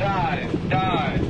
Dive.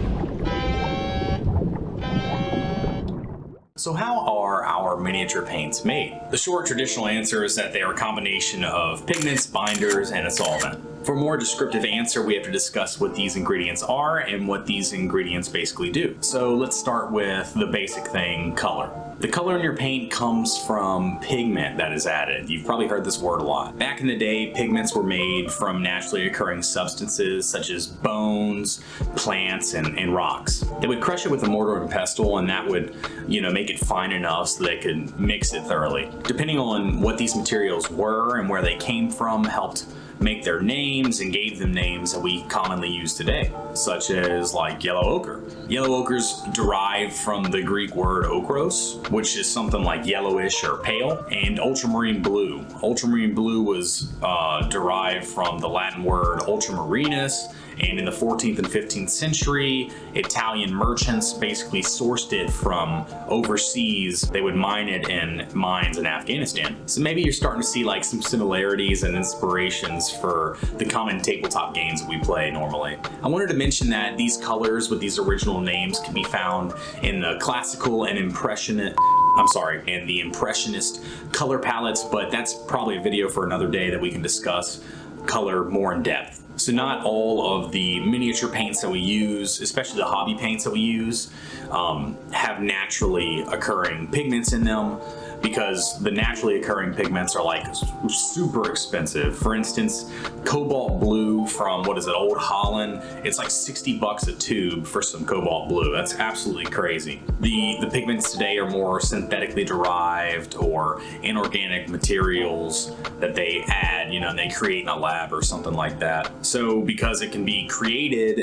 So how are our miniature paints made? The short traditional answer is that they are a combination of pigments, binders, and a solvent. For a more descriptive answer, we have to discuss what these ingredients are and what these ingredients basically do. So let's start with the basic thing, color. The color in your paint comes from pigment that is added. You've probably heard this word a lot. Back in the day, pigments were made from naturally occurring substances such as bones, plants, and rocks. They would crush it with a mortar and pestle, and that would, make it fine enough so they could mix it thoroughly. Depending on what these materials were and where they came from helped make their names and gave them names that we commonly use today, such as like yellow ochre. Yellow ochre's derived from the Greek word ochros, which is something like yellowish or pale, and ultramarine blue. Ultramarine blue was derived from the Latin word ultramarinus, and in the 14th and 15th century, Italian merchants basically sourced it from overseas. They would mine it in mines in Afghanistan. So maybe you're starting to see like some similarities and inspirations for the common tabletop games that we play normally. I wanted to mention that these colors with these original names can be found in the classical and impressionist color palettes, but that's probably a video for another day that we can discuss color more in depth. So not all of the miniature paints that we use, especially the hobby paints that we use, have naturally occurring pigments in them, because the naturally occurring pigments are like super expensive. For instance, cobalt blue from, Old Holland, it's like 60 bucks a tube for some cobalt blue. That's absolutely crazy. The pigments today are more synthetically derived or inorganic materials that they add, and they create in a lab or something like that. So because it can be created,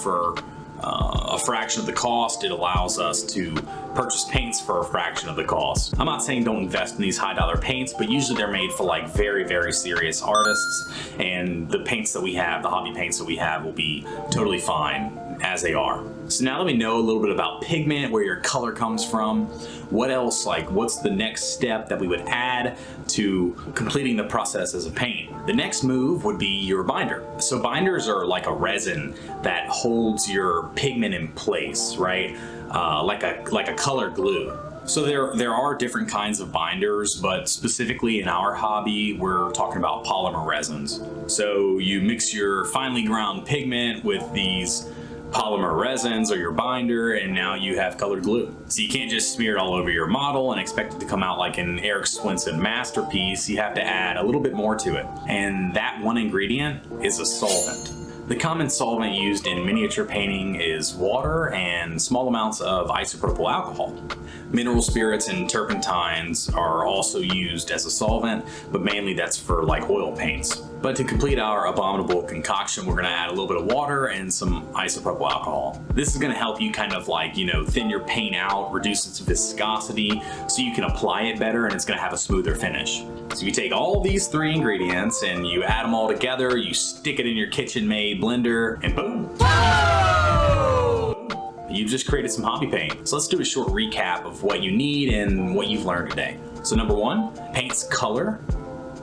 for a fraction of the cost, it allows us to purchase paints for a fraction of the cost. I'm not saying don't invest in these high dollar paints, but usually they're made for like very, very serious artists, and the paints that we have, the hobby paints that we have, will be totally fine as they are. So now that we know a little bit about pigment, where your color comes from, what else, what's the next step that we would add to completing the process as a paint? The next move would be your binder. So binders are like a resin that holds your pigment in place, right? Like a color glue. So there are different kinds of binders, but specifically in our hobby, we're talking about polymer resins. So you mix your finely ground pigment with these polymer resins or your binder, and now you have colored glue. So you can't just smear it all over your model and expect it to come out like an Eric Swinson masterpiece. You have to add a little bit more to it, and that one ingredient is a solvent. The common solvent used in miniature painting is water and small amounts of isopropyl alcohol. Mineral spirits and turpentines are also used as a solvent, but mainly that's for like oil paints. But to complete our abominable concoction, we're going to add a little bit of water and some isopropyl alcohol. This is going to help you kind of thin your paint out, reduce its viscosity, so you can apply it better and it's going to have a smoother finish. So you take all these three ingredients and you add them all together, you stick it in your kitchen-made blender, and boom! You've just created some hobby paint. So let's do a short recap of what you need and what you've learned today. So number one, paint's color,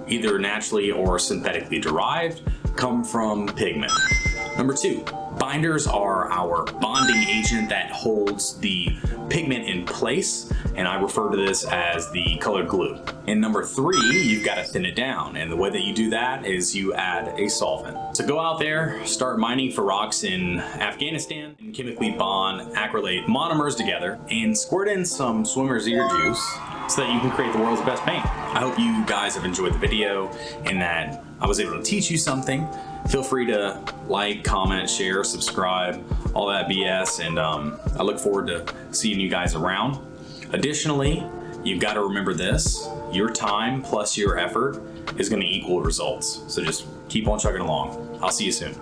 either naturally or synthetically derived, come from pigment. Number two, binders are our bonding agent that holds the pigment in place, and I refer to this as the colored glue. And number three, you've got to thin it down, and the way that you do that is you add a solvent. So go out there, start mining for rocks in Afghanistan, and chemically bond acrylate monomers together, and squirt in some swimmer's ear juice so that you can create the world's best paint. I hope you guys have enjoyed the video and that I was able to teach you something. Feel free to like, comment, share, subscribe, all that BS, and I look forward to seeing you guys around. Additionally, you've got to remember this: your time plus your effort is going to equal results. So just keep on chugging along. I'll see you soon.